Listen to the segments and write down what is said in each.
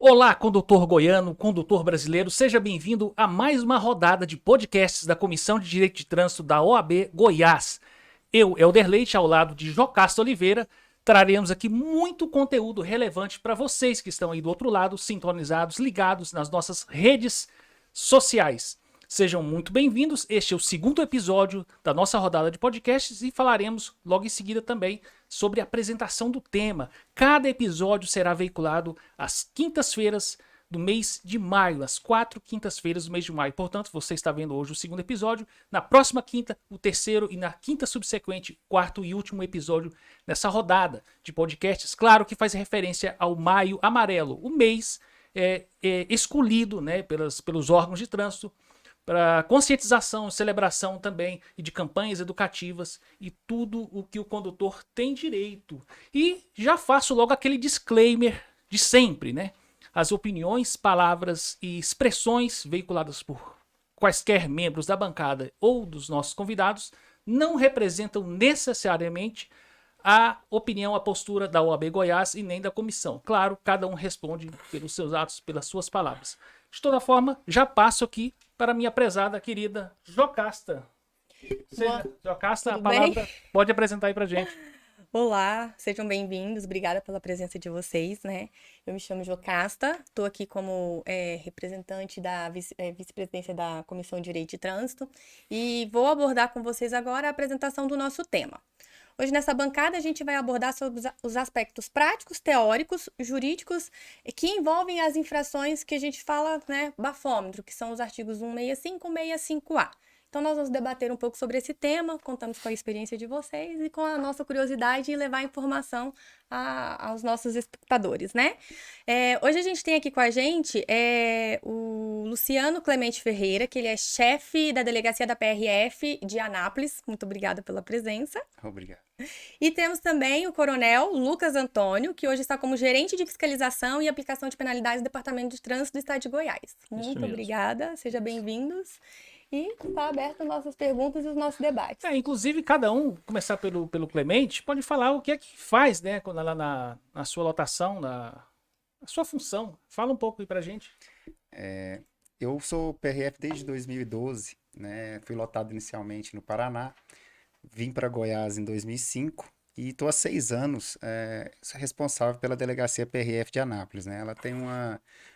Olá, condutor goiano, condutor brasileiro, seja bem-vindo a mais uma rodada de podcasts da Comissão de Direito de Trânsito da OAB Goiás. Eu, Elder Leite, ao lado de Jocasta Oliveira, traremos aqui muito conteúdo relevante para vocês que estão aí do outro lado, sintonizados, ligados nas nossas redes sociais. Sejam muito bem-vindos, este é o segundo episódio da nossa rodada de podcasts e falaremos logo em seguida também sobre a apresentação do tema. Cada episódio será veiculado às quintas-feiras do mês de maio, às 4 quintas-feiras do mês de maio. Portanto, você está vendo hoje o segundo episódio, na próxima quinta, o terceiro e na quinta subsequente, quarto e último episódio nessa rodada de podcasts. Claro que faz referência ao Maio Amarelo, o mês escolhido, né, pelos órgãos de trânsito para conscientização, celebração também e de campanhas educativas e tudo o que o condutor tem direito. E já faço logo aquele disclaimer de sempre, né? As opiniões, palavras e expressões veiculadas por quaisquer membros da bancada ou dos nossos convidados não representam necessariamente a opinião, a postura da OAB Goiás e nem da comissão. Claro, cada um responde pelos seus atos, pelas suas palavras. De toda forma, já passo aqui para minha prezada, querida Jocasta. Jocasta, a palavra pode apresentar aí pra gente. Olá, sejam bem-vindos, obrigada pela presença de vocês, né? Eu me chamo Jocasta, estou aqui como representante da vice-presidência da Comissão de Direito de Trânsito e vou abordar com vocês agora a apresentação do nosso tema. Hoje nessa bancada a gente vai abordar sobre os aspectos práticos, teóricos, jurídicos que envolvem as infrações que a gente fala, né, bafômetro, que são os artigos 165 e 165-A. Então, nós vamos debater um pouco sobre esse tema, contamos com a experiência de vocês e com a nossa curiosidade em levar informação aos nossos espectadores, né? Hoje a gente tem aqui com a gente o Luciano Clemente Ferreira, que ele é chefe da delegacia da PRF de Anápolis. Muito obrigada pela presença. Obrigado. E temos também o coronel Lucas Antônio, que hoje está como gerente de fiscalização e aplicação de penalidades do Departamento de Trânsito do Estado de Goiás. Muito obrigada, sejam bem-vindos. E está aberto as nossas perguntas e os nossos debates. Inclusive, cada um, começar pelo Clemente, pode falar o que é que faz, né, quando ela na sua lotação, na sua função. Fala um pouco aí pra gente. Eu sou PRF desde 2012, né? Fui lotado inicialmente no Paraná, vim para Goiás em 2005 e estou há 6 anos responsável pela delegacia PRF de Anápolis, né? Ela tem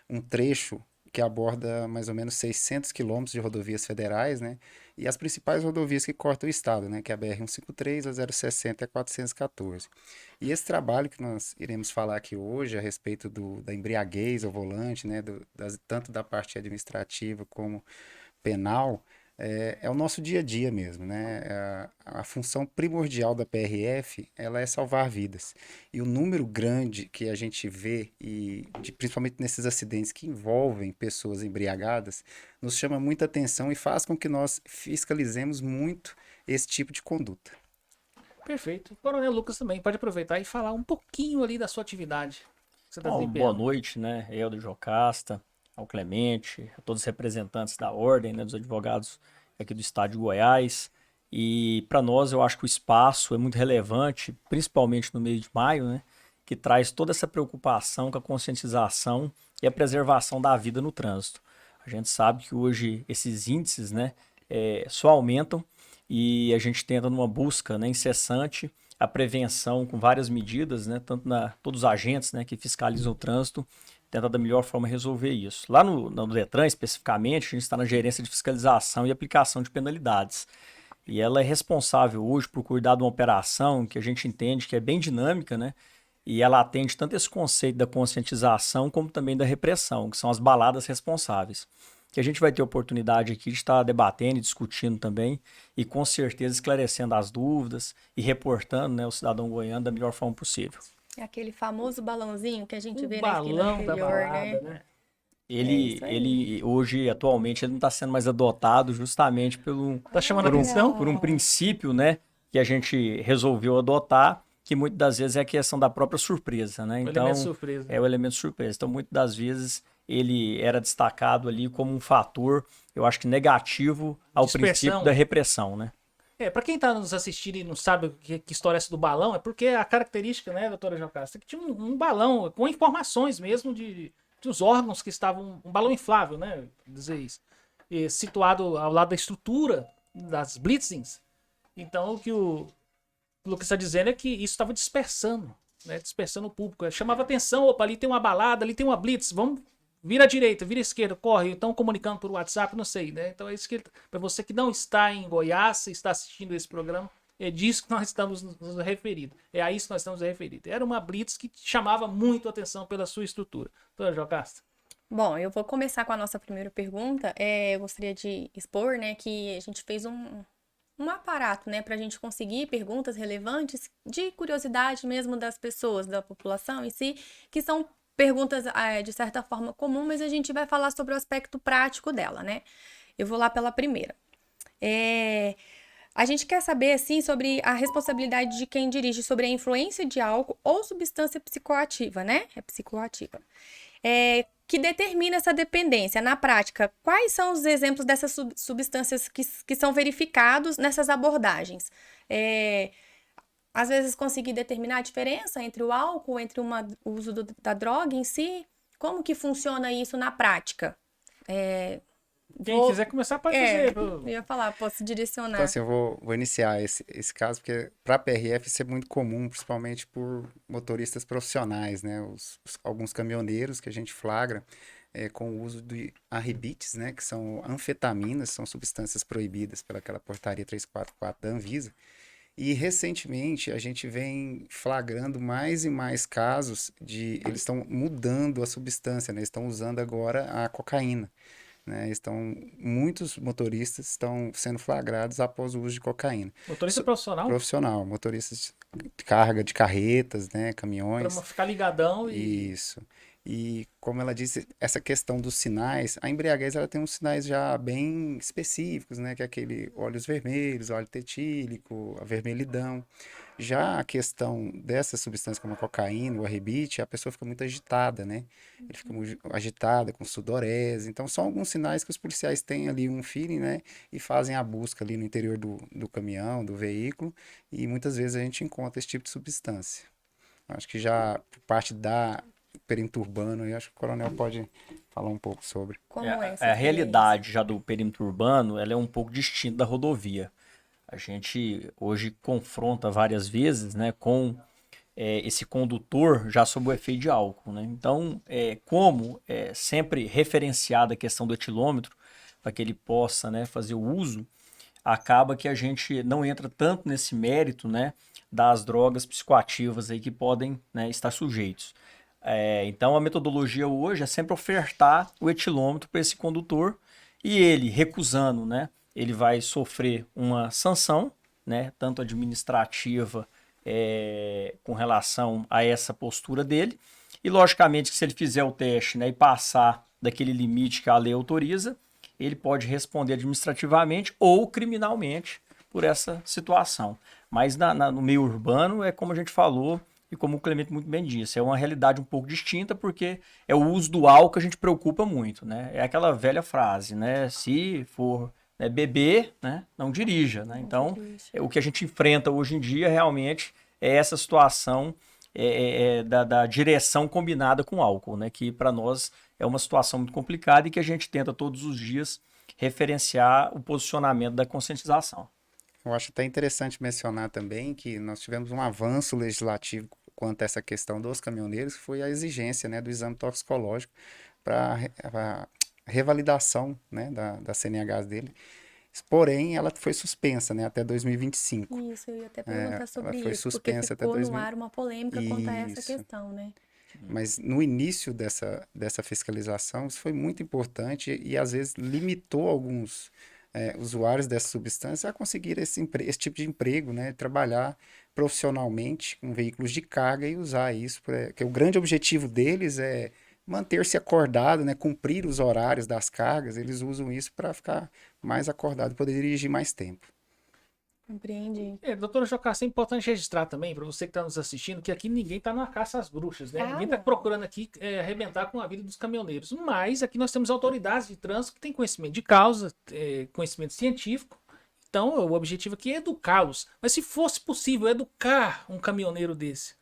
um trecho que aborda mais ou menos 600 quilômetros de rodovias federais, né? E as principais rodovias que cortam o estado, né? Que é a BR-153, a 060 e a 414. E esse trabalho que nós iremos falar aqui hoje a respeito da embriaguez ao volante, né? Tanto da parte administrativa como penal, é o nosso dia a dia mesmo, né? A função primordial da PRF, ela é salvar vidas. E o número grande que a gente vê, principalmente nesses acidentes que envolvem pessoas embriagadas, nos chama muita atenção e faz com que nós fiscalizemos muito esse tipo de conduta. Perfeito. Coronel Lucas também pode aproveitar e falar um pouquinho ali da sua atividade. Que você tá Boa noite, né? Eu do Jocasta, ao Clemente, a todos os representantes da ordem, né, dos advogados aqui do estado de Goiás. E para nós eu acho que o espaço é muito relevante, principalmente no mês de maio, né, que traz toda essa preocupação com a conscientização e a preservação da vida no trânsito. A gente sabe que hoje esses índices, né, só aumentam e a gente tenta numa busca, né, incessante a prevenção com várias medidas, né, todos os agentes, né, que fiscalizam o trânsito tentar da melhor forma resolver isso. Lá no Detran, especificamente, a gente está na gerência de fiscalização e aplicação de penalidades. E ela é responsável hoje por cuidar de uma operação que a gente entende que é bem dinâmica, né? E ela atende tanto esse conceito da conscientização como também da repressão, que são as baladas responsáveis. Que a gente vai ter oportunidade aqui de estar debatendo e discutindo também e com certeza esclarecendo as dúvidas e reportando, né, o cidadão goiano da melhor forma possível. É aquele famoso balãozinho que a gente vê na esquina anterior, da balada, né? Ele hoje, atualmente, ele não está sendo mais adotado justamente Tá chamando atenção? por um princípio, né, que a gente resolveu adotar, que muitas das vezes é a questão da própria surpresa, né? Então, elemento surpresa. é o elemento surpresa. Então, muitas das vezes ele era destacado ali como um fator, eu acho que negativo ao princípio da repressão, né? Para quem tá nos assistindo e não sabe que história é essa do balão, é porque a característica, né, doutora Jocasta, é que tinha um balão com informações mesmo de os órgãos que estavam, um balão inflável, né, dizer isso, situado ao lado da estrutura das blitzings. Então, o que o Lucas está dizendo é que isso estava dispersando, né, dispersando o público. Chamava atenção, opa, ali tem uma balada, ali tem uma blitz, vamos, vira à direita, vira à esquerda, corre, estão comunicando por WhatsApp, não sei, né? Então é isso que, para você que não está em Goiás, está assistindo esse programa, é disso que nós estamos nos referindo. É a isso que nós estamos referindo. Era uma blitz que chamava muito a atenção pela sua estrutura. Doutora Jocasta. Bom, eu vou começar com a nossa primeira pergunta. Eu gostaria de expor, né, que a gente fez um aparato, né, para a gente conseguir perguntas relevantes de curiosidade mesmo das pessoas, da população em si, que são perguntas de certa forma comum, mas a gente vai falar sobre o aspecto prático dela, né? Eu vou lá pela primeira. A gente quer saber, assim, sobre a responsabilidade de quem dirige, sobre a influência de álcool ou substância psicoativa, né? É psicoativa. Que determina essa dependência. Na prática, quais são os exemplos dessas substâncias que são verificados nessas abordagens? Às vezes, conseguir determinar a diferença entre o álcool, entre o uso da droga em si. Como que funciona isso na prática? Quem quiser começar pode dizer. Eu ia falar, posso direcionar. Então, assim, eu vou iniciar esse caso, porque para a PRF isso é muito comum, principalmente por motoristas profissionais, né? Alguns caminhoneiros que a gente flagra com o uso de arribites, né? Que são anfetaminas, são substâncias proibidas pelaquela portaria 344 da Anvisa. E recentemente a gente vem flagrando mais e mais casos eles estão mudando a substância, né? Estão usando agora a cocaína. Né, muitos motoristas estão sendo flagrados após o uso de cocaína. Motorista profissional? Profissional, motoristas de carga de carretas, né, caminhões. Para ficar ligadão e... Isso. E como ela disse, essa questão dos sinais, a embriaguez ela tem uns sinais já bem específicos, né, que é aquele olhos vermelhos, óleo tetílico, a vermelhidão. Já a questão dessa substância como a cocaína, o arribite, a pessoa fica muito agitada, né? Ele fica muito agitada, com sudorese. Então, são alguns sinais que os policiais têm ali um feeling, né? E fazem a busca ali no interior do caminhão, do veículo. E muitas vezes a gente encontra esse tipo de substância. Acho que já por parte da perímetro urbano, eu acho que o coronel pode falar um pouco sobre. Como é essa a realidade já do perímetro urbano, ela é um pouco distinta da rodovia. A gente hoje confronta várias vezes, né, com esse condutor já sob o efeito de álcool, né? Então, como é sempre referenciada a questão do etilômetro, para que ele possa, né, fazer o uso, acaba que a gente não entra tanto nesse mérito, né, das drogas psicoativas aí que podem, né, estar sujeitos. Então, a metodologia hoje é sempre ofertar o etilômetro para esse condutor e ele, recusando, né, ele vai sofrer uma sanção, né, tanto administrativa com relação a essa postura dele. E, logicamente, que se ele fizer o teste, né, e passar daquele limite que a lei autoriza, ele pode responder administrativamente ou criminalmente por essa situação. Mas no meio urbano, é como a gente falou e como o Clemente muito bem disse, é uma realidade um pouco distinta porque é o uso do álcool que a gente preocupa muito, né? É aquela velha frase, né? Se for beber, né, não dirija, né? Então, o que a gente enfrenta hoje em dia realmente é essa situação da direção combinada com álcool, né? Que para nós é uma situação muito complicada e que a gente tenta todos os dias referenciar o posicionamento da conscientização. Eu acho até interessante mencionar também que nós tivemos um avanço legislativo quanto a essa questão dos caminhoneiros, que foi a exigência, né, do exame toxicológico para revalidação, né, da CNH dele. Porém, ela foi suspensa, né, até 2025. Isso, eu ia até perguntar sobre ela foi isso, suspensa porque ficou no ar uma polêmica quanto a essa Isso. questão, né? Mas no início dessa fiscalização, isso foi muito importante e às vezes limitou alguns usuários dessa substância a conseguir esse tipo de emprego, né? Trabalhar profissionalmente com veículos de carga e usar isso, porque o grande objetivo deles é manter-se acordado, né? Cumprir os horários das cargas, eles usam isso para ficar mais acordado e poder dirigir mais tempo. Compreendi. Doutora Jocasta, é importante registrar também, para você que está nos assistindo, que aqui ninguém está numa caça às bruxas, né? Ninguém está procurando aqui arrebentar com a vida dos caminhoneiros. Mas aqui nós temos autoridades de trânsito que têm conhecimento de causa, conhecimento científico. Então, o objetivo aqui é educá-los. Mas se fosse possível educar um caminhoneiro desse,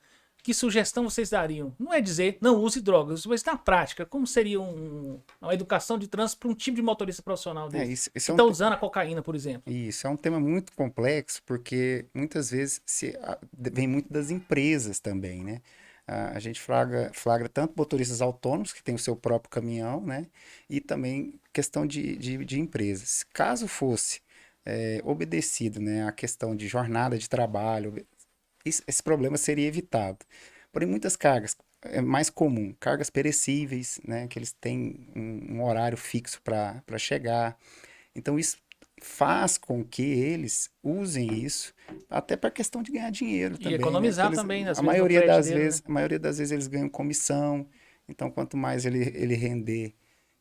que sugestão vocês dariam? Não é dizer não use drogas, mas na prática, como seria uma educação de trânsito para um tipo de motorista profissional desse? Isso Que é está usando a cocaína, por exemplo. Isso é um tema muito complexo, porque muitas vezes vem muito das empresas também, né? A gente flagra tanto motoristas autônomos, que têm o seu próprio caminhão, né? E também questão de empresas. Caso fosse obedecido, né, a questão de jornada de trabalho, esse problema seria evitado. Porém, muitas cargas, é mais comum, cargas perecíveis, né, que eles têm um horário fixo para chegar. Então, isso faz com que eles usem isso até para questão de ganhar dinheiro também, né? Economizar Porque também, às a vezes, no maioria frete das dele, vezes, né? a maioria das vezes eles ganham comissão. Então, quanto mais ele render,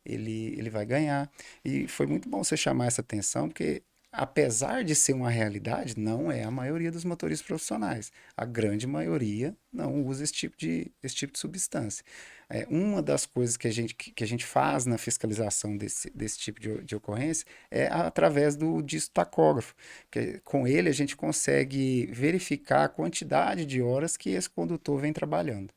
ele vai ganhar. E foi muito bom você chamar essa atenção, porque apesar de ser uma realidade, não é a maioria dos motoristas profissionais. A grande maioria não usa esse tipo de substância. Uma das coisas que a gente faz na fiscalização desse tipo de ocorrência é através do disco tacógrafo. Com ele a gente consegue verificar a quantidade de horas que esse condutor vem trabalhando.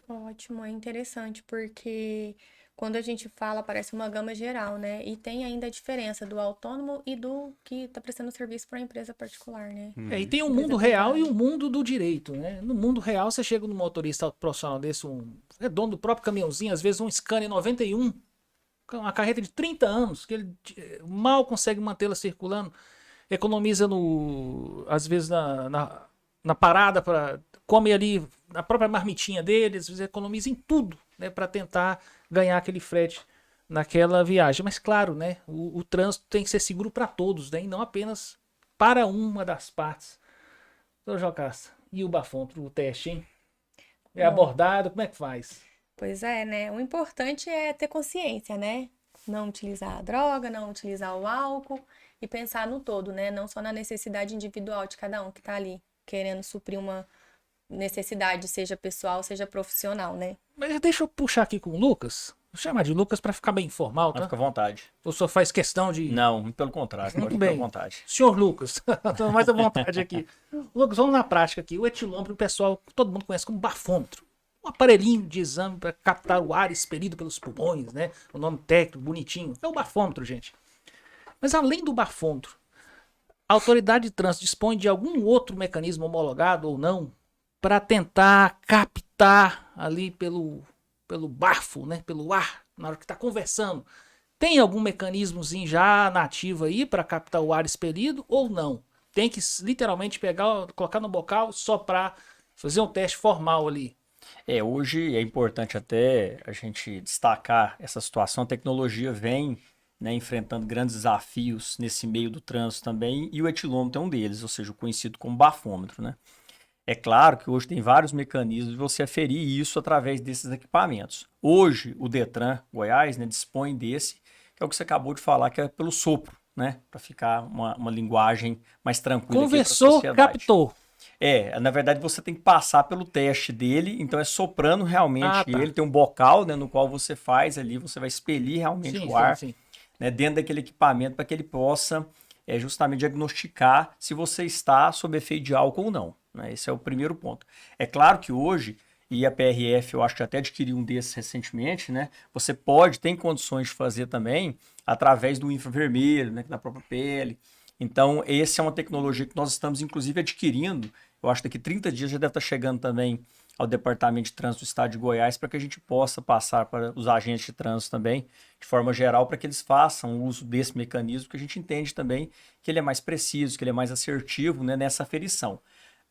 Ótimo, é interessante, porque quando a gente fala, parece uma gama geral, né? E tem ainda a diferença do autônomo e do que está prestando serviço para uma empresa particular, né? E tem um Empresa mundo real privada. e um mundo do direito, né? No mundo real, você chega num motorista profissional desse, é dono do próprio caminhãozinho, às vezes um Scania 91, uma carreta de 30 anos, que ele mal consegue mantê-la circulando, economiza às vezes na parada, come ali na própria marmitinha dele, às vezes economiza em tudo, né, para tentar ganhar aquele frete naquela viagem. Mas claro, né, o trânsito tem que ser seguro para todos, né, e não apenas para uma das partes. Ô, Jocasta, e o bafômetro, o teste, hein? É Bom, abordado, como é que faz? pois é, né? O importante é ter consciência, né? Não utilizar a droga, não utilizar o álcool e pensar no todo, né? Não só na necessidade individual de cada um que tá ali querendo suprir uma necessidade, seja pessoal, seja profissional, né? Mas deixa eu puxar aqui com o Lucas. Vou chamar de Lucas para ficar bem informal, Mas tá? fica à vontade. O senhor faz questão de... Não, pelo contrário, Muito pode ficar à bem. vontade. Senhor Lucas, estou mais à vontade aqui. Lucas, vamos na prática aqui. O etilômetro, o pessoal, todo mundo conhece como bafômetro. Um aparelhinho de exame para captar o ar expelido pelos pulmões, né? O nome técnico, bonitinho. É o bafômetro, gente. Mas além do bafômetro, a autoridade de trânsito dispõe de algum outro mecanismo homologado ou não para tentar captar ali pelo bafo, né? Pelo ar, na hora que está conversando. Tem algum mecanismozinho já nativo aí para captar o ar expelido ou não? Tem que literalmente pegar, colocar no bocal, soprar, fazer um teste formal ali. Hoje é importante até a gente destacar essa situação. A tecnologia vem, né, enfrentando grandes desafios nesse meio do trânsito também, e o etilômetro é um deles, ou seja, o conhecido como bafômetro, né? É claro que hoje tem vários mecanismos de você aferir isso através desses equipamentos. Hoje, o Detran Goiás, né, dispõe desse, que é o que você acabou de falar, que é pelo sopro, né? Para ficar uma linguagem mais tranquila aqui para a Conversou, sociedade. captou. Na verdade você tem que passar pelo teste dele, então é soprando realmente Ah, tá. ele, tem um bocal, né, no qual você faz ali, você vai expelir realmente Sim, o ar, sim. né, dentro daquele equipamento para que ele possa justamente diagnosticar se você está sob efeito de álcool ou não, né? Esse é o primeiro ponto. É claro que hoje, e a PRF eu acho que até adquiriu um desses recentemente, né, você tem condições de fazer também através do infravermelho, né, da própria pele. Então, essa é uma tecnologia que nós estamos, inclusive, adquirindo. Eu acho que daqui 30 dias já deve estar chegando também ao Departamento de Trânsito do Estado de Goiás para que a gente possa passar para os agentes de trânsito também, de forma geral, para que eles façam uso desse mecanismo, que a gente entende também que ele é mais preciso, que ele é mais assertivo, né, nessa aferição.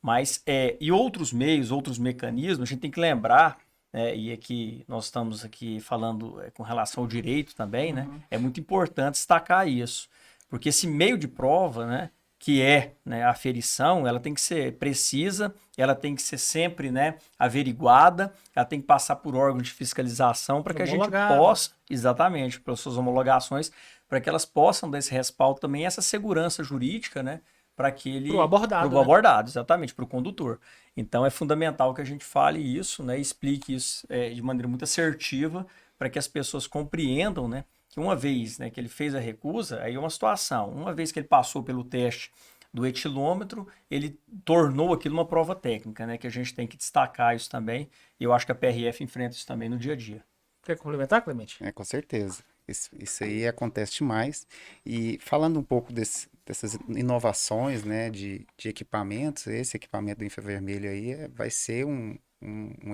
Mas, e outros meios, outros mecanismos, a gente tem que lembrar, e aqui nós estamos aqui falando com relação ao direito também, né, é muito importante destacar isso. Porque esse meio de prova, né, que né, a aferição, ela tem que ser precisa, ela tem que ser sempre, né, averiguada, ela tem que passar por órgãos de fiscalização para que a gente possa, exatamente, pelas suas homologações, para que elas possam dar esse respaldo também, essa segurança jurídica, né, para aquele... Pro abordado, pro abordado, exatamente, para o condutor. Então é fundamental que a gente fale isso, né, explique isso de maneira muito assertiva, para que as pessoas compreendam, né, que uma vez, né, que ele fez a recusa, aí é uma situação. Uma vez que ele passou pelo teste do etilômetro, ele tornou aquilo uma prova técnica, né? Que a gente tem que destacar isso também. E eu acho que a PRF enfrenta isso também no dia a dia. Quer complementar, Clemente? Com certeza. Isso aí acontece demais. E falando um pouco dessas inovações, né, de equipamentos, esse equipamento do infravermelho aí vai ser um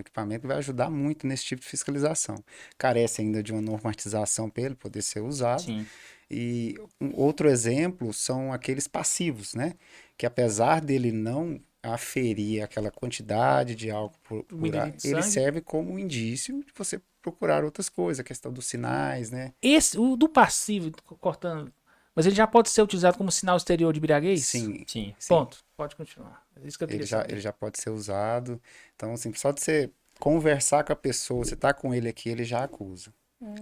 equipamento que vai ajudar muito nesse tipo de fiscalização. Carece ainda de uma normatização para ele poder ser usado. Sim. E outro exemplo são aqueles passivos, né? Que apesar dele não aferir aquela quantidade de álcool por mililitro de ele sangue. serve como um indício de você procurar outras coisas, a questão dos sinais, né? O do passivo, cortando, mas ele já pode ser utilizado como sinal exterior de embriaguez? Sim, Sim. Ponto. Pode continuar. É isso que eu queria saber. ele já pode ser usado. Então, assim, só de você conversar com a pessoa, você tá com ele aqui, ele já acusa.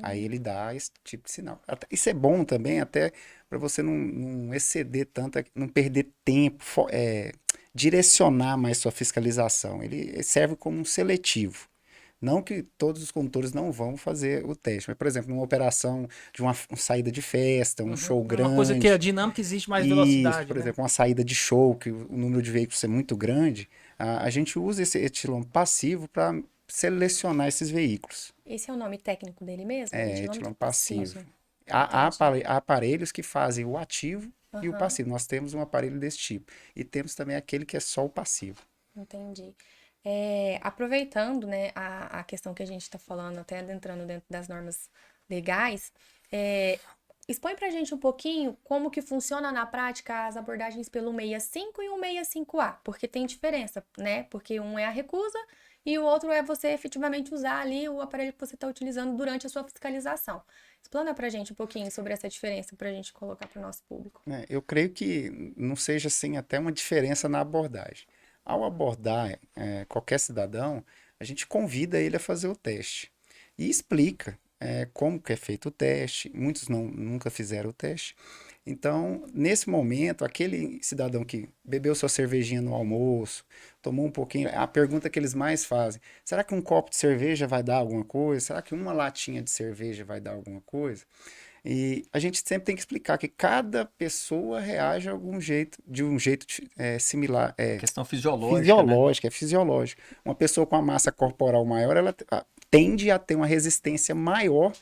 Aí ele dá esse tipo de sinal. Isso é bom também, até para você não exceder tanto, não perder tempo, direcionar mais sua fiscalização. Ele serve como um seletivo. Não que todos os condutores não vão fazer o teste, mas, por exemplo, numa operação de uma saída de festa, um show grande. Uma coisa que a dinâmica existe mais Isso, velocidade, por né? exemplo, uma saída de show, que o número de veículos é muito grande, a gente usa esse etilômetro passivo para selecionar esses veículos. Esse é o nome técnico dele mesmo? É, Etilômetro etilômetro passivo. passivo. Há Entendi. aparelhos que fazem o ativo e o Aham. passivo. Nós temos um aparelho desse tipo. E temos também aquele que é só o passivo. Entendi. Aproveitando, né, a questão que a gente está falando, até adentrando dentro das normas legais, expõe pra gente um pouquinho como que funciona na prática as abordagens pelo 65 e o 65A, porque tem diferença, né? Porque um é a recusa e o outro é você efetivamente usar ali o aparelho que você está utilizando durante a sua fiscalização. Explana pra gente um pouquinho sobre essa diferença pra gente colocar para o nosso público. Eu creio que não seja assim até uma diferença na abordagem. Ao abordar qualquer cidadão, a gente convida ele a fazer o teste e explica como que é feito o teste. Muitos nunca fizeram o teste. Então, nesse momento, aquele cidadão que bebeu sua cervejinha no almoço, tomou um pouquinho, a pergunta que eles mais fazem, será que um copo de cerveja vai dar alguma coisa? Será que uma latinha de cerveja vai dar alguma coisa? E a gente sempre tem que explicar que cada pessoa reage de um jeito similar. Questão fisiológica, né? Fisiológica, é fisiológico. Uma pessoa com a massa corporal maior, ela tende a ter uma resistência maior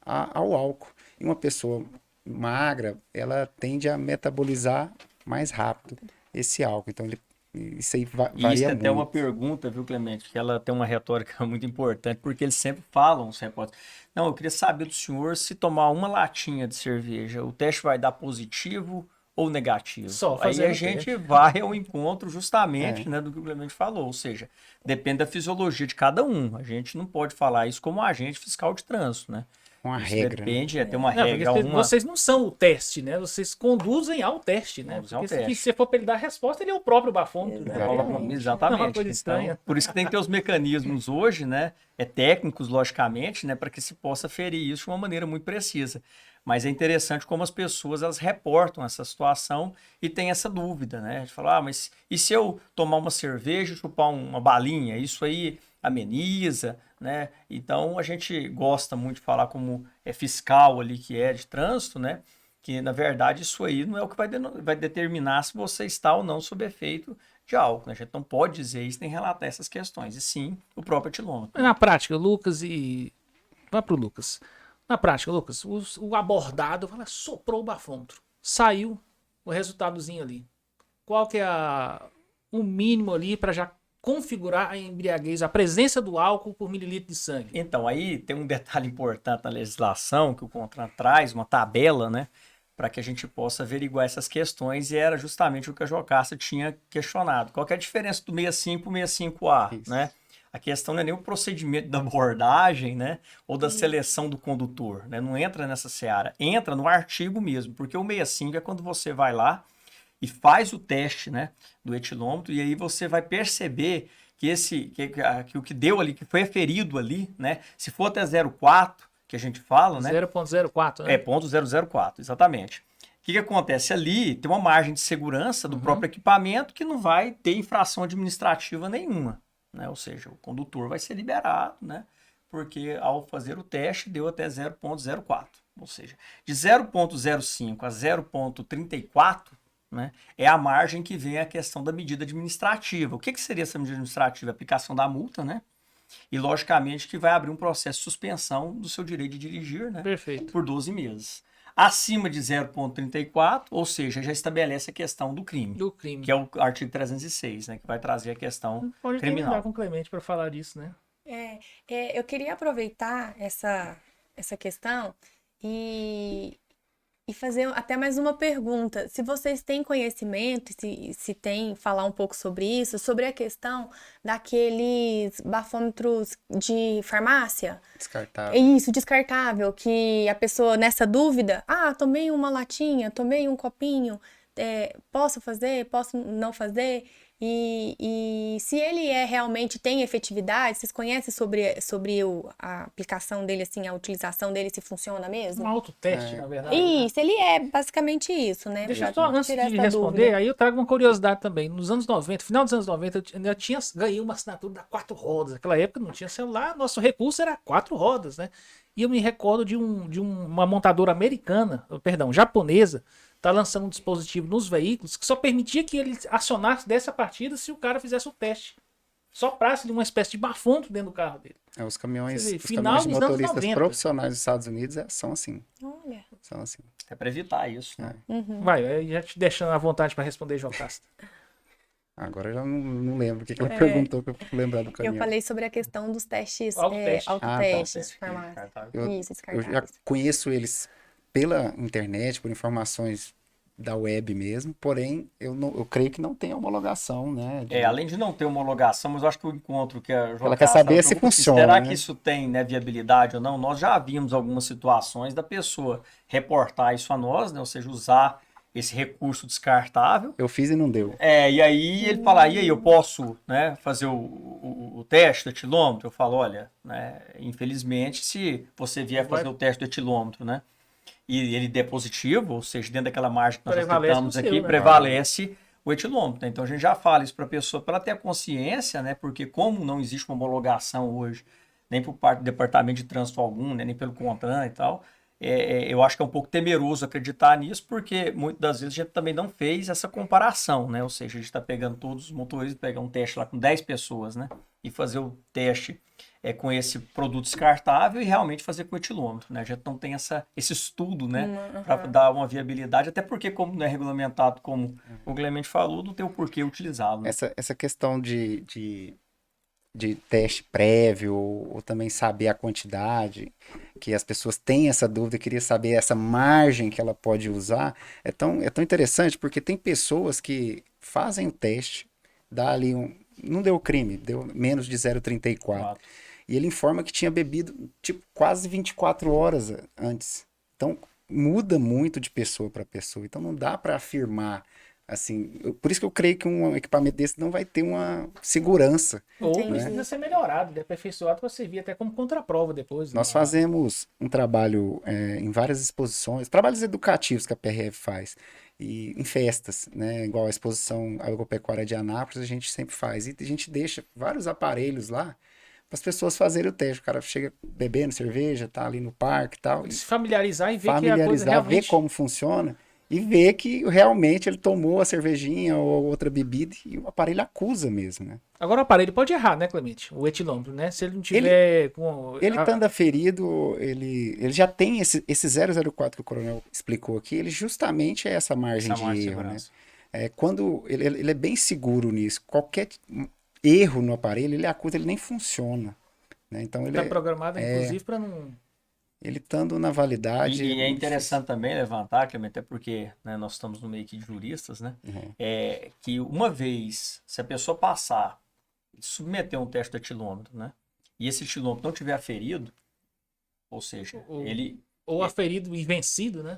ao álcool. E uma pessoa magra, ela tende a metabolizar mais rápido esse álcool. Então, isso aí varia Isso é muito. até uma pergunta, viu, Clemente? Que ela tem uma retórica muito importante, porque eles sempre falam, os repórteres. Não, eu queria saber do senhor se tomar uma latinha de cerveja, o teste vai dar positivo ou negativo. Só Aí fazendo a o gente teste. vai ao encontro justamente, né, do que o Clemente falou. Ou seja, depende da fisiologia de cada um. A gente não pode falar isso como agente fiscal de trânsito, né? Uma Isso regra, né? depende, tem uma Não, regra, porque uma... vocês não são o teste, né? Vocês conduzem ao teste, né? Conduzem ao Porque teste. se você for para ele dar a resposta, ele é o próprio bafômetro, né? Exatamente. Exatamente. É uma coisa Então, estranha. por isso que tem que ter os mecanismos hoje, né? Técnicos, logicamente, né? Para que se possa ferir isso de uma maneira muito precisa. Mas é interessante como as pessoas elas reportam essa situação e tem essa dúvida, né? De falar, mas e se eu tomar uma cerveja e chupar uma balinha? Isso aí ameniza, né? Então a gente gosta muito de falar como fiscal ali que é de trânsito, né? Que na verdade isso aí não é o que vai determinar se você está ou não sob efeito de álcool, né? A gente não pode dizer isso nem relatar essas questões, e sim o próprio etilômetro. Na prática, Lucas e... Vai pro Lucas. Na prática, Lucas, o abordado fala, soprou o bafômetro. Saiu o resultadozinho ali. Qual que é o mínimo ali para já configurar a embriaguez, a presença do álcool por mililitro de sangue? Então, aí tem um detalhe importante na legislação que o CONTRAN traz, uma tabela, né? Para que a gente possa averiguar essas questões, e era justamente o que a Jocasta tinha questionado. Qual que é a diferença do 65 e 65A, Isso. né? A questão não é nem o procedimento da abordagem, né? Ou da seleção do condutor, né? Não entra nessa seara. Entra no artigo mesmo, porque o 65 é quando você vai lá e faz o teste, né, do etilômetro, e aí você vai perceber que que o que deu ali, que foi aferido ali, né? Se for até 0,4, que a gente fala, né? 0,04, né? Ponto 004, exatamente. O que acontece ali? Tem uma margem de segurança do próprio equipamento que não vai ter infração administrativa nenhuma, né? Ou seja, o condutor vai ser liberado, né? Porque ao fazer o teste deu até 0,04. Ou seja, de 0,05 a 0,34, né? É a margem que vem a questão da medida administrativa. O que seria essa medida administrativa? A aplicação da multa, né? E, logicamente, que vai abrir um processo de suspensão do seu direito de dirigir, né? Perfeito. Por 12 meses. Acima de 0,34, ou seja, já estabelece a questão do crime, Do crime. que é o artigo 306, né? Que vai trazer a questão Pode criminal. terminar com o Clemente para falar disso, né? Eu queria aproveitar essa questão e fazer até mais uma pergunta. Se vocês têm conhecimento, se tem, falar um pouco sobre isso, sobre a questão daqueles bafômetros de farmácia. Descartável. Isso, descartável, que a pessoa, nessa dúvida, tomei uma latinha, tomei um copinho, posso fazer, posso não fazer? E se ele realmente tem efetividade, vocês conhecem sobre a aplicação dele, assim, a utilização dele, se funciona mesmo? Um autoteste, na verdade. Isso, ele é basicamente isso, né? Deixa eu Pra só, antes tirar de essa responder, dúvida. aí eu trago uma curiosidade também. Nos anos 90, final dos anos 90, ganhei uma assinatura da 4 rodas. Naquela época não tinha celular, nosso recurso era 4 rodas, né? E eu me recordo de uma montadora americana, perdão, japonesa, tá lançando um dispositivo nos veículos que só permitia que ele acionasse dessa partida se o cara fizesse o teste. Soprasse uma espécie de bafômetro dentro do carro dele. Os caminhões, Quer dizer, os final caminhões de dos anos motoristas 90. profissionais dos Estados Unidos são assim. Olha. São assim. É para evitar isso, né? Vai, aí já te deixando à vontade para responder, Jocasta. Agora eu já não lembro o que ela perguntou, que eu fico lembrando do Eu caminhão. falei sobre a questão dos testes, Autoteste. autotestes de Sim, farmácia. descartável. Isso, Eu já descartáveis. conheço eles pela internet, por informações da web mesmo, porém eu creio que não tem homologação, né? Além de não ter homologação, mas eu acho que o encontro que a Ela quer saber se funciona, será né? que isso tem, né, viabilidade ou não? Nós já vimos algumas situações da pessoa reportar isso a nós, né? Ou seja, usar esse recurso descartável. Eu fiz e não deu. E aí ele fala, e aí, eu posso, né, fazer o teste do etilômetro? Eu falo, olha, né, infelizmente, se você vier fazer o teste do etilômetro, né, e ele der positivo, ou seja, dentro daquela margem que nós Prevalece aceitamos o aqui, seu, né? prevalece o etilômetro, né? Então a gente já fala isso para a pessoa, para ela ter a consciência, né, porque como não existe uma homologação hoje, nem por parte do departamento de trânsito algum, né, nem pelo CONTRAN e tal, eu acho que é um pouco temeroso acreditar nisso, porque muitas das vezes a gente também não fez essa comparação, né? Ou seja, a gente está pegando todos os motoristas, pegar um teste lá com 10 pessoas, né? E fazer o teste com esse produto descartável e realmente fazer com etilômetro, né? A gente não tem esse estudo, né? Para dar uma viabilidade, até porque, como não é regulamentado, como o Clemente falou, não tem o porquê utilizá-lo, né? Essa questão de teste prévio, ou também saber a quantidade, que as pessoas têm essa dúvida, queria saber essa margem que ela pode usar, é tão interessante, porque tem pessoas que fazem o teste, dá ali não deu crime, deu menos de 0,34, e ele informa que tinha bebido, tipo, quase 24 horas antes. Então, muda muito de pessoa para pessoa, então não dá para afirmar. Assim, por isso que eu creio que um equipamento desse não vai ter uma segurança. Ou Entendi. precisa ser melhorado, aperfeiçoado para servir até como contraprova depois. Nós né? fazemos um trabalho em várias exposições, trabalhos educativos que a PRF faz, e em festas, né? Igual a exposição agropecuária de Anápolis, a gente sempre faz. E a gente deixa vários aparelhos lá para as pessoas fazerem o teste. O cara chega bebendo cerveja, tá ali no parque e tal. Se familiarizar e ver que a coisa Familiarizar, realmente... ver como funciona. E ver que realmente ele tomou a cervejinha ou outra bebida e o aparelho acusa mesmo, né? Agora o aparelho pode errar, né, Clemente? O etilômetro, né? Se ele não tiver... Ele estando aferido, ele já tem esse 004 que o coronel explicou aqui, ele justamente é essa margem de erro, né? Quando ele é bem seguro nisso, qualquer erro no aparelho, ele acusa, ele nem funciona, né? Então ele Está programado, inclusive, para não... Ele estando na validade... E é interessante também levantar, Clemente, até porque, né, nós estamos no meio aqui de juristas, né? Que uma vez, se a pessoa passar, submeter um teste de etilômetro, né? E esse etilômetro não tiver aferido, ou seja, ele... Ou aferido e vencido, né?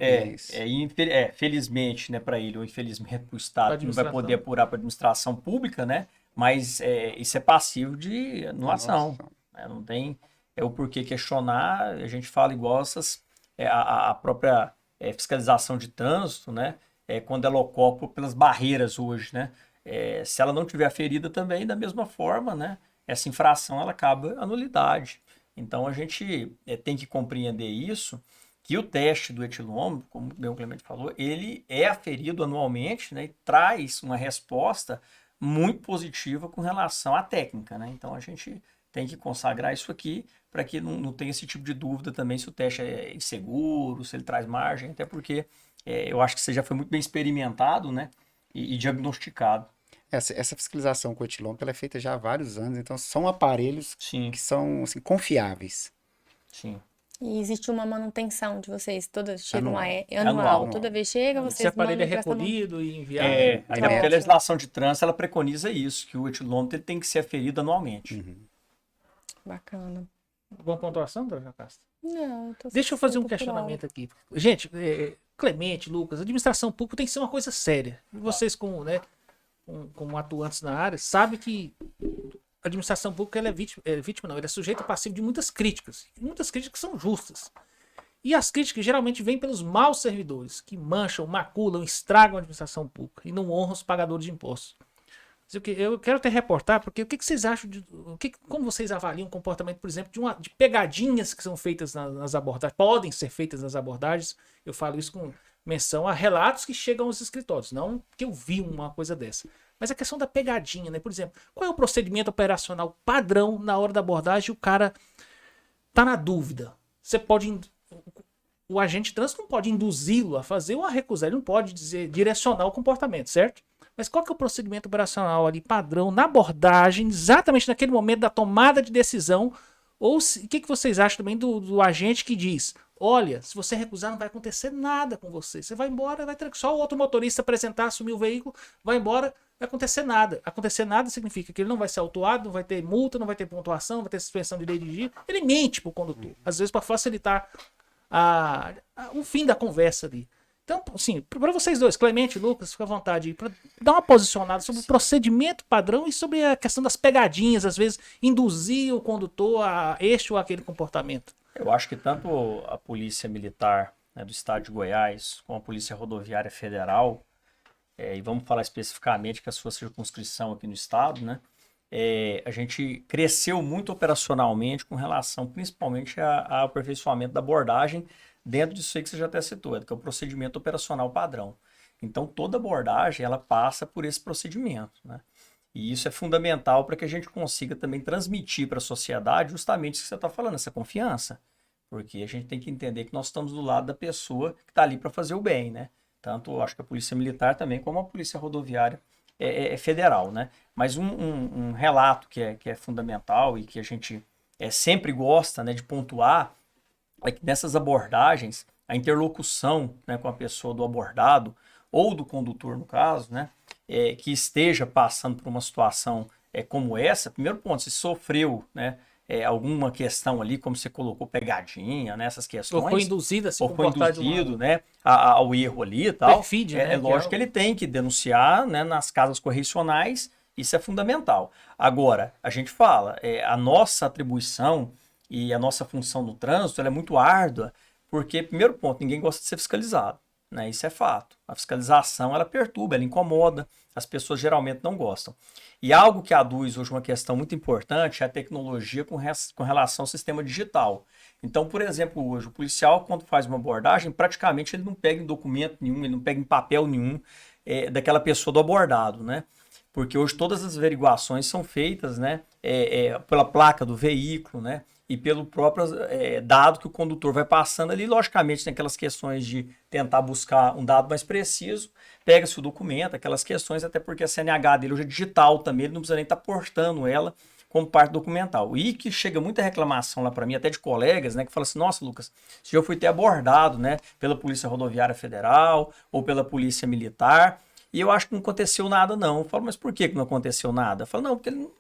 Felizmente, né, para ele, ou infelizmente para o Estado, que não vai administração. poder apurar para a administração pública, né? Mas isso é passivo de anulação. Né? Não tem... o porquê questionar, a gente fala igual a própria fiscalização de trânsito, né? Quando ela ocorre pelas barreiras hoje, né? Se ela não tiver aferida também, da mesma forma, né? Essa infração ela acaba a nulidade. Então a gente tem que compreender isso, que o teste do etilômetro, como bem o Clemente falou, ele é aferido anualmente, né, e traz uma resposta muito positiva com relação à técnica, né? Então a gente tem que consagrar isso aqui para que não tenha esse tipo de dúvida também se o teste é inseguro, se ele traz margem, até porque eu acho que você já foi muito bem experimentado, né, e diagnosticado. Essa fiscalização com o etilômetro ela é feita já há vários anos, então são aparelhos Sim, que são assim, confiáveis. sim. E existe uma manutenção de vocês, toda chega Anual. anual. Anual. Toda vez chega, vocês Esse aparelho é mandam prestar recolhido e enviado. Até porque a Ótimo. legislação de trânsito ela preconiza isso, que o etilômetro ele tem que ser aferido anualmente. Bacana. Boa pontuação, Dona Casta? Não, tô Deixa eu fazer um satisfeita por questionamento aqui. Gente, Clemente, Lucas, administração pública tem que ser uma coisa séria. E vocês, como atuantes na área, sabem que a administração pública ela ela é sujeita passiva de muitas críticas. E muitas críticas são justas. E as críticas geralmente vêm pelos maus servidores, que mancham, maculam, estragam a administração pública e não honram os pagadores de impostos. Eu quero até reportar, porque o que vocês acham como vocês avaliam o comportamento, por exemplo, de pegadinhas que são feitas nas abordagens, podem ser feitas nas abordagens. Eu falo isso com menção a relatos que chegam aos escritórios, não que eu vi uma coisa dessa. Mas a questão da pegadinha, né? Por exemplo, qual é o procedimento operacional padrão na hora da abordagem e o cara tá na dúvida? O agente de trânsito não pode induzi-lo a fazer ou a recusar, ele não pode direcionar o comportamento, certo? Mas qual que é o procedimento operacional ali padrão na abordagem, exatamente naquele momento da tomada de decisão? Ou o que vocês acham também do agente que diz: olha, se você recusar não vai acontecer nada com você, você vai embora, vai ter só o outro motorista apresentar, assumir o veículo, vai embora, não vai acontecer nada. Acontecer nada significa que ele não vai ser autuado, não vai ter multa, não vai ter pontuação, não vai ter suspensão de dirigir. Ele mente pro condutor, às vezes para facilitar o fim da conversa ali. Então, assim, para vocês dois, Clemente e Lucas, fica à vontade para dar uma posicionada sobre o procedimento padrão e sobre a questão das pegadinhas, às vezes induzir o condutor a este ou aquele comportamento. Eu acho que tanto a Polícia Militar, né, do Estado de Goiás, como a Polícia Rodoviária Federal, e vamos falar especificamente que a sua circunscrição aqui no estado, né, a gente cresceu muito operacionalmente com relação principalmente ao aperfeiçoamento da abordagem dentro disso aí que você já até citou, que é o procedimento operacional padrão. Então, toda abordagem, ela passa por esse procedimento, né? E isso é fundamental para que a gente consiga também transmitir para a sociedade justamente isso que você está falando, essa confiança. Porque a gente tem que entender que nós estamos do lado da pessoa que está ali para fazer o bem, né? Tanto, acho que a Polícia Militar também, como a Polícia Rodoviária Federal, né? Mas um relato que é fundamental e que a gente sempre gosta, né, de pontuar é que nessas abordagens, a interlocução, né, com a pessoa do abordado ou do condutor, no caso, né, que esteja passando por uma situação como essa, primeiro ponto, se sofreu, né, alguma questão ali, como você colocou, pegadinha, né, essas questões. Ou foi induzido a se ou foi comportar de induzido, uma... né, ao erro ali e tal. Perfídia, né, É lógico que ele tem que denunciar, né, nas casas correcionais, isso é fundamental. Agora, a gente fala, a nossa atribuição e a nossa função no trânsito ela é muito árdua, porque, primeiro ponto, ninguém gosta de ser fiscalizado, né? Isso é fato. A fiscalização, ela perturba, ela incomoda, as pessoas geralmente não gostam. E algo que aduz hoje uma questão muito importante é a tecnologia com relação ao sistema digital. Então, por exemplo, hoje, o policial, quando faz uma abordagem, praticamente ele não pega em documento nenhum, ele não pega em papel nenhum daquela pessoa do abordado, né? Porque hoje todas as averiguações são feitas, né, pela placa do veículo, né? E pelo próprio dado que o condutor vai passando ali, logicamente, tem aquelas questões de tentar buscar um dado mais preciso, pega-se o documento, aquelas questões, até porque a CNH dele hoje é digital também, ele não precisa nem estar portando ela como parte documental. E que chega muita reclamação lá para mim, até de colegas, né, que falam assim: nossa, Lucas, se eu fui ter abordado, né, pela Polícia Rodoviária Federal ou pela Polícia Militar, e eu acho que não aconteceu nada não. Eu falo, mas por que não aconteceu nada? Eu falo, não, porque ele não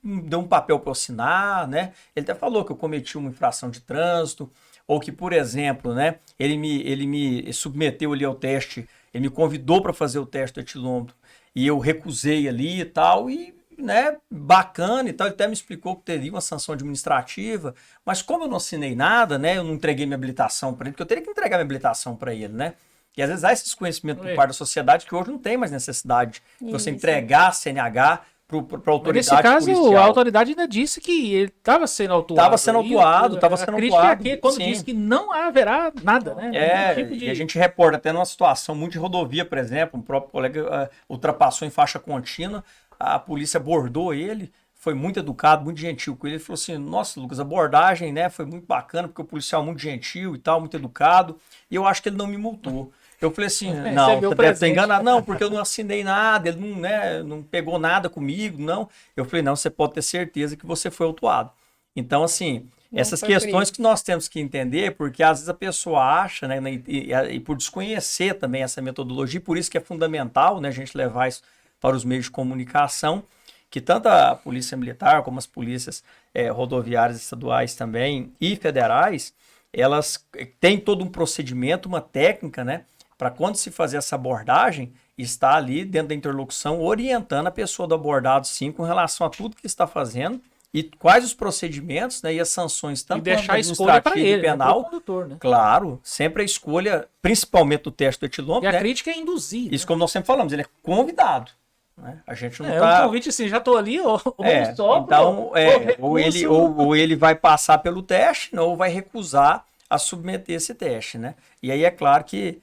deu um papel para eu assinar, né? Ele até falou que eu cometi uma infração de trânsito, ou que, por exemplo, né, ele me submeteu ali ao teste, ele me convidou para fazer o teste do etilômetro, e eu recusei ali e tal, e, né, bacana e tal, ele até me explicou que teria uma sanção administrativa, mas como eu não assinei nada, né, eu não entreguei minha habilitação para ele, porque eu teria que entregar minha habilitação para ele, né? E às vezes há esses conhecimentos por parte da sociedade que hoje não tem mais necessidade de você entregar a CNH para a autoridade Nesse caso, policial. a autoridade ainda disse que ele estava sendo autuado. Estava sendo autuado, estava sendo A crítica é autuado. aqui quando Sim. diz que não haverá nada, né? Nenhum tipo de- E a gente reporta até numa situação muito de rodovia, por exemplo, um próprio colega ultrapassou em faixa contínua, a polícia abordou ele, foi muito educado, muito gentil com ele. Ele falou assim: nossa, Lucas, a abordagem, né, foi muito bacana, porque o policial é muito gentil e tal, muito educado, e eu acho que ele não me multou. Eu falei assim: não, Recebeu você o deve estar presente. enganado. Não, porque eu não assinei nada, ele não, né, não pegou nada comigo, não. Eu falei: não, você pode ter certeza que você foi autuado. Então, assim, Não essas foi por questões isso. que nós temos que entender, porque às vezes a pessoa acha, né, e por desconhecer também essa metodologia, por isso que é fundamental, né, a gente levar isso para os meios de comunicação, que tanto a Polícia Militar como as polícias rodoviárias estaduais também e federais, elas têm todo um procedimento, uma técnica, né, para quando se fazer essa abordagem, estar ali dentro da interlocução, orientando a pessoa do abordado, sim, com relação a tudo que está fazendo e quais os procedimentos, né, e as sanções, E tanto deixar a escolha para administrativa e ele, né, penal. pro condutor, né? Claro, sempre a escolha, principalmente do teste do E etilômetro, a né? crítica é induzir. Isso, né? como nós sempre falamos, ele é convidado. Né? A gente não É tá. um convite assim, já tô ali, ou sopro, Então, ou recuso. ou ele vai passar pelo teste, né, ou vai recusar a submeter esse teste, né? E aí é claro que,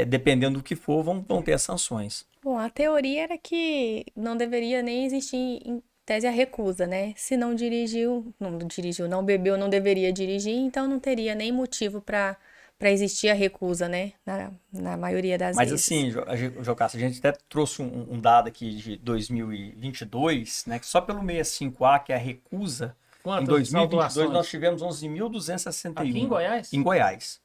dependendo do que for, vão ter as sanções. Bom, a teoria era que não deveria nem existir em tese a recusa, né? Se não dirigiu, não bebeu, não deveria dirigir, então não teria nem motivo para existir a recusa, né? Na maioria das Mas vezes. assim, Jocasta, a gente até trouxe um dado aqui de 2022, né? Que só pelo 65A, que é a recusa, em Quantas 2022 autuações? nós tivemos 11.261. Aqui em Goiás? Em Goiás.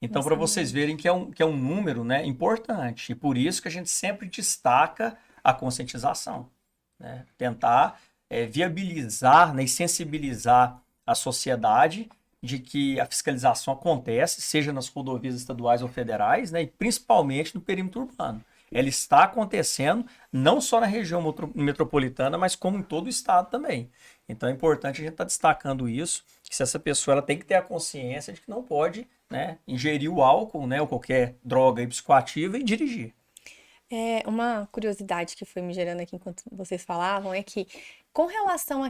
Então, Nossa, para vocês verem que é um número, né, importante. E por isso que a gente sempre destaca a conscientização. Né? Tentar viabilizar, né, e sensibilizar a sociedade de que a fiscalização acontece, seja nas rodovias estaduais ou federais, né, e principalmente no perímetro urbano. Ela está acontecendo não só na região metropolitana, mas como em todo o estado também. Então é importante a gente estar destacando isso, que se essa pessoa ela tem que ter a consciência de que não pode, né, ingerir o álcool, né, ou qualquer droga psicoativa e dirigir. Uma curiosidade que foi me gerando aqui enquanto vocês falavam é que, com relação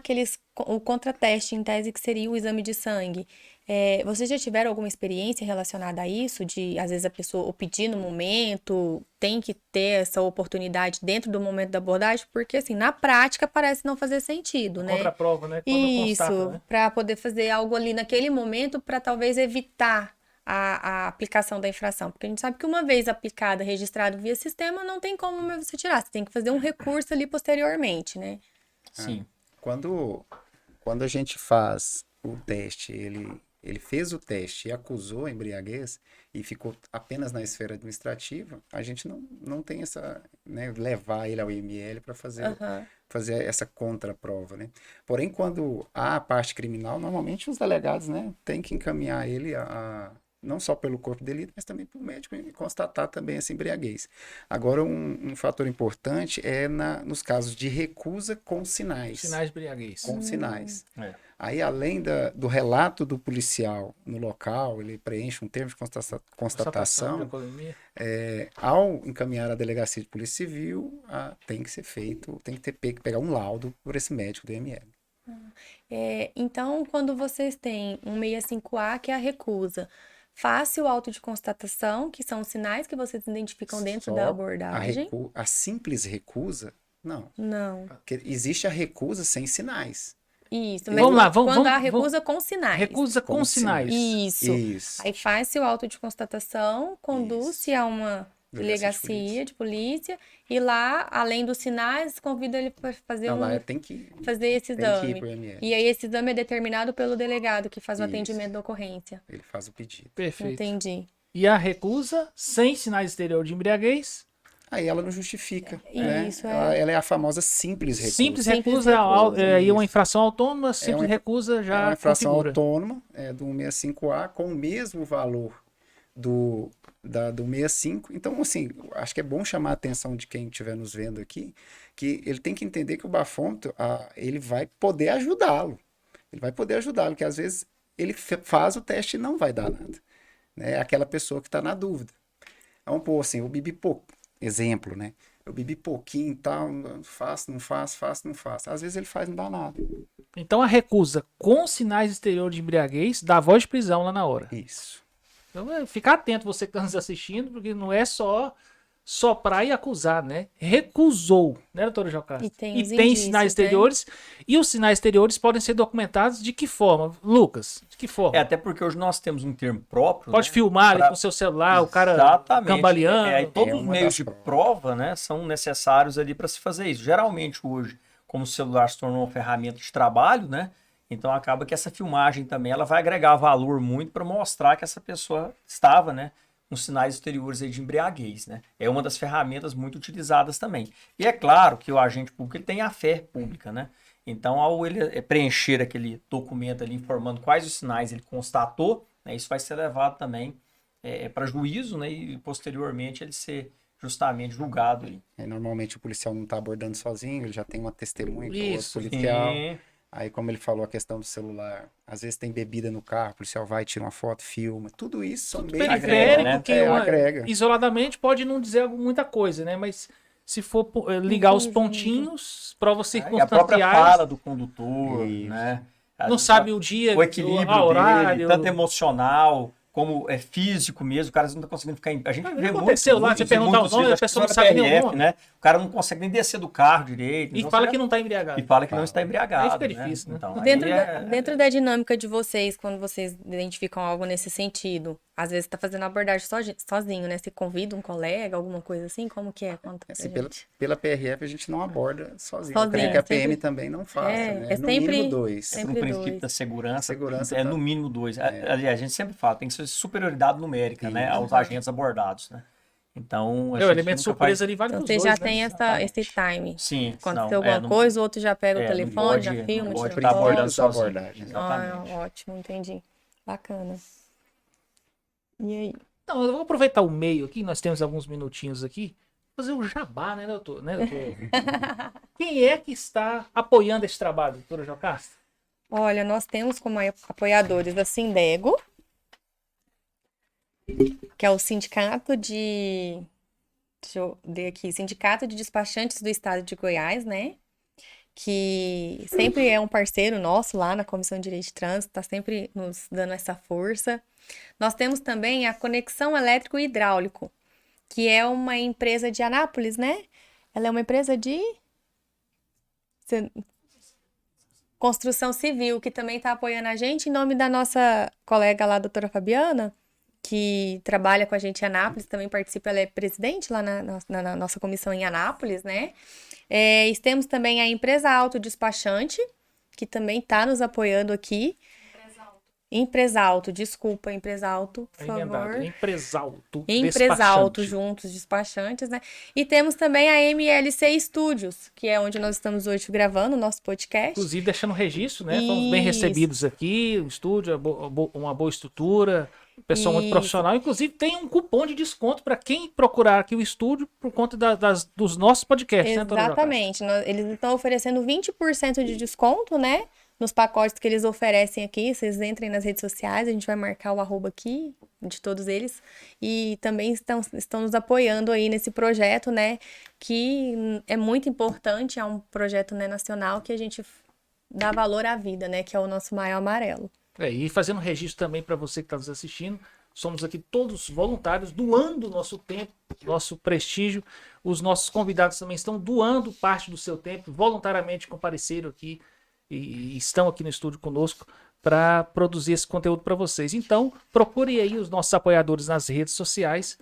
o contrateste em tese que seria o exame de sangue, vocês já tiveram alguma experiência relacionada a isso? De, às vezes, a pessoa ou pedir no momento, tem que ter essa oportunidade dentro do momento da abordagem? Porque, assim, na prática parece não fazer sentido, né? Contraprova, né? Quando constata, Isso, né? para poder fazer algo ali naquele momento para talvez evitar a aplicação da infração. Porque a gente sabe que uma vez aplicada, registrado via sistema, não tem como você tirar. Você tem que fazer um recurso ali posteriormente, né? Sim. Quando a gente faz o teste, ele fez o teste e acusou a embriaguez e ficou apenas na esfera administrativa, a gente não tem essa, né, levar ele ao IML para fazer essa contraprova, né? Porém, quando há a parte criminal, normalmente os delegados, né, têm que encaminhar ele não só pelo corpo de delito, mas também para o médico e constatar também essa embriaguez. Agora, um fator importante é nos casos de recusa com sinais. Sinais de embriaguez. Com sinais. É. Aí, além do relato do policial no local, ele preenche um termo de constatação. de alcoolemia. Ao encaminhar a delegacia de polícia civil, tem que ser feito, tem que pegar um laudo por esse médico do IML. Então, quando vocês têm um 65A, que é a recusa, faça o auto de constatação, que são os sinais que vocês identificam dentro da abordagem. A simples recusa, não. Não. Porque existe a recusa sem sinais. Isso, Vamos mas lá, quando há recusa com sinais. Recusa com sinais. Isso. Aí faz-se o auto de constatação, conduz-se a uma delegacia de polícia e lá, além dos sinais, convida ele para fazer fazer esse exame. E aí esse exame é determinado pelo delegado que faz o atendimento da ocorrência. Ele faz o pedido. Perfeito. Entendi. E a recusa, sem sinais exterior de embriaguez. Aí ela não justifica. Isso, Ela é a famosa simples recusa. Simples recusa é uma infração autônoma, simples recusa já é uma infração configura. autônoma do 65A com o mesmo valor do 65. Então, assim, acho que é bom chamar a atenção de quem estiver nos vendo aqui, que ele tem que entender que o bafômetro, ele vai poder ajudá-lo. Ele vai poder ajudá-lo, que às vezes ele faz o teste e não vai dar nada. Né? É aquela pessoa que está na dúvida. Vamos pôr assim, eu bebi pouco. Exemplo, né? eu bebi pouquinho e tal, faço, não faço, faço, não faço. Às vezes ele faz, não dá nada. Então a recusa com sinais exteriores de embriaguez dá voz de prisão lá na hora. Isso. Então fica atento você que está nos assistindo, porque não é só soprar e acusar, né? Recusou, né, doutora Jocasta? E tem os tem indícios, sinais né? exteriores, e os sinais exteriores podem ser documentados de que forma? Lucas, de que forma? Até porque hoje nós temos um termo próprio, Pode né, filmar ali pra- com seu celular, o cara Exatamente. cambaleando. Aí todos É os uma meios das de provas. prova, né, são necessários ali para se fazer isso. Geralmente hoje, como o celular se tornou uma ferramenta de trabalho, né, então acaba que essa filmagem também ela vai agregar valor muito para mostrar que essa pessoa estava, né, com sinais exteriores aí de embriaguez, né. É uma das ferramentas muito utilizadas também. E é claro que o agente público ele tem a fé pública, né. Então, ao ele preencher aquele documento ali informando quais os sinais ele constatou, né, isso vai ser levado também para juízo, né, e posteriormente ele ser justamente julgado ali. Aí, normalmente o policial não tá abordando sozinho, ele já tem uma testemunha, que é o outro Isso. policial. Sim. Aí, como ele falou, a questão do celular. Às vezes tem bebida no carro, o policial vai, tira uma foto, filma. Tudo isso são meios de Periférico, né? que agrega. isoladamente pode não dizer muita coisa, né? Mas se for ligar os conjunto. pontinhos, provas E a própria circunstanciais, fala do condutor, Isso. né? não sabe o dia, O equilíbrio a horário. dele, tanto emocional como físico mesmo, o cara não tá conseguindo ficar. A gente Mas vê aconteceu lá, você perguntar o nome, a pessoa não sabe nem o nome. né? O cara não consegue nem descer do carro direito. E então fala você que não tá embriagado. e fala que não está embriagado. Aí fica né? difícil, né? Então, Dentro, aí dentro da dinâmica de vocês, quando vocês identificam algo nesse sentido, às vezes tá fazendo a abordagem sozinho, né? Você convida um colega, alguma coisa assim? Como que é? Conta pra Assim, gente. pela PRF a gente não aborda sozinho. Sozinho, Eu creio que a sempre- PM também não faça, É, né? é No sempre- mínimo 2. sempre no princípio dois. da segurança, Segurança é tá- no mínimo 2. Aliás, a gente sempre fala, tem que ser superioridade numérica, né? Aos agentes abordados, né? Então, a É, o gente elemento nunca surpresa faz- ali vale Então pros você já dois, né? tem esse time. Sim, Quando não, tem alguma não- coisa, o outro já pega o não telefone, pode- já filma, não pode tira estar foto. abordando Princípios da sozinho. abordagem. Exatamente. Ótimo, entendi. Bacana. E aí? Então, eu vou aproveitar o meio aqui, nós temos alguns minutinhos aqui, fazer o jabá, né, doutor? Né, doutor? Quem é que está apoiando esse trabalho, doutora Jocasta? Olha, nós temos como apoiadores a Sindego, que é o sindicato de... Deixa eu ver aqui. Sindicato de Despachantes do Estado de Goiás, né? Que sempre é um parceiro nosso lá na Comissão de Direito de Trânsito, está sempre nos dando essa força. Nós temos também a Conexão Elétrico e Hidráulico, que é uma empresa de Anápolis, né? Ela é uma empresa de construção civil, que também está apoiando a gente, em nome da nossa colega lá, a doutora Fabiana, que trabalha com a gente em Anápolis, também participa, ela é presidente lá na nossa comissão em Anápolis, né? Temos também a Empresa Auto Despachante, que também está nos apoiando aqui. Empresalto, desculpa, Empresalto, por favor. Empresalto. Empresalto, despachante. juntos, despachantes, né? E temos também a MLC Studios, que é onde nós estamos hoje gravando o nosso podcast. Inclusive, deixando registro, né? Fomos bem Isso. recebidos aqui, o estúdio, uma boa estrutura, pessoal muito Isso. profissional. Inclusive, tem um cupom de desconto para quem procurar aqui o estúdio por conta dos nossos podcasts, né, doutora Jocasta? Exatamente. Eles estão oferecendo 20% de desconto, né? Nos pacotes que eles oferecem aqui. Vocês entrem nas redes sociais, a gente vai marcar o @ aqui de todos eles. E também estão nos apoiando aí nesse projeto, né? Que é muito importante, é um projeto, né, nacional que a gente dá valor à vida, né? Que é o nosso Maio Amarelo. E fazendo registro também para você que está nos assistindo, somos aqui todos voluntários, doando nosso tempo, nosso prestígio. Os nossos convidados também estão doando parte do seu tempo, voluntariamente compareceram aqui e estão aqui no estúdio conosco para produzir esse conteúdo para vocês. Então, procure aí os nossos apoiadores nas redes sociais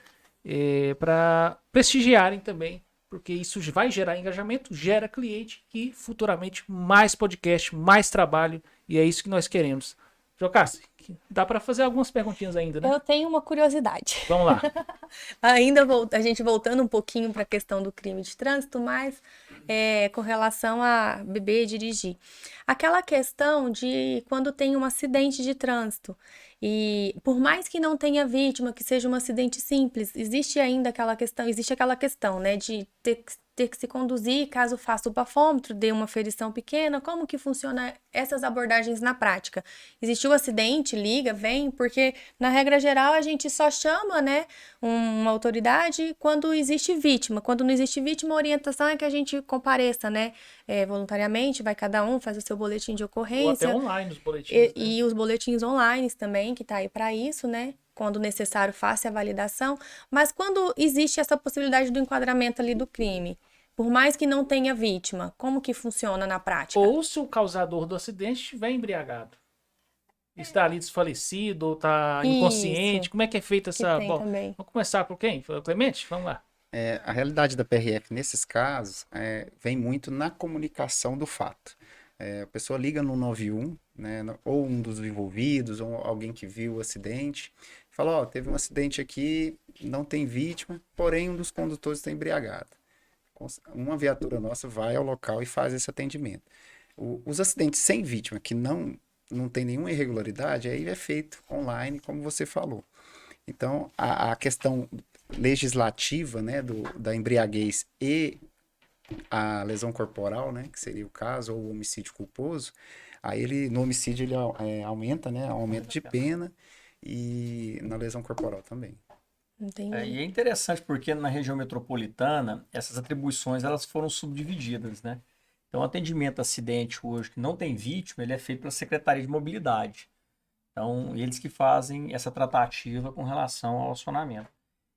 para prestigiarem também, porque isso vai gerar engajamento, gera cliente e futuramente mais podcast, mais trabalho, e é isso que nós queremos. Jocasta, dá para fazer algumas perguntinhas ainda, né? Eu tenho uma curiosidade. Vamos lá. Ainda a gente voltando um pouquinho para a questão do crime de trânsito, mas com relação a beber e dirigir. Aquela questão de quando tem um acidente de trânsito, e por mais que não tenha vítima, que seja um acidente simples, existe aquela questão, né, de ter que se conduzir caso faça o bafômetro, dê uma ferição pequena? Como que funciona essas abordagens na prática? Existiu um acidente, liga, vem, porque na regra geral a gente só chama, né, uma autoridade quando existe vítima. Quando não existe vítima, a orientação é que a gente compareça, né, voluntariamente, vai cada um, faz o seu boletim de Ou ocorrência. até online os boletins. né? E os boletins online também, que tá aí para isso, né? Quando necessário, faça a validação. Mas quando existe essa possibilidade do enquadramento ali do crime, por mais que não tenha vítima, como que funciona na prática? Ou se o causador do acidente estiver embriagado. Está ali desfalecido, ou está inconsciente. Isso. Como é que é feita Que essa. tem Bom, também. vamos começar por quem? Clemente? Vamos lá. A realidade da PRF nesses casos vem muito na comunicação do fato. A pessoa liga no 91, né, ou um dos envolvidos, ou alguém que viu o acidente, fala, ó, teve um acidente aqui, não tem vítima, porém um dos condutores está embriagado. Uma viatura nossa vai ao local e faz esse atendimento. Os acidentes sem vítima, que não tem nenhuma irregularidade, aí é feito online, como você falou. Então, a questão legislativa, né, da embriaguez e a lesão corporal, né, que seria o caso, ou o homicídio culposo, aí no homicídio ele aumenta, né, aumento de pena, e na lesão corporal também. Entendi. E é interessante porque na região metropolitana, essas atribuições elas foram subdivididas, né? Então, o atendimento a acidente hoje que não tem vítima, ele é feito pela Secretaria de Mobilidade. Então, eles que fazem essa tratativa com relação ao acionamento.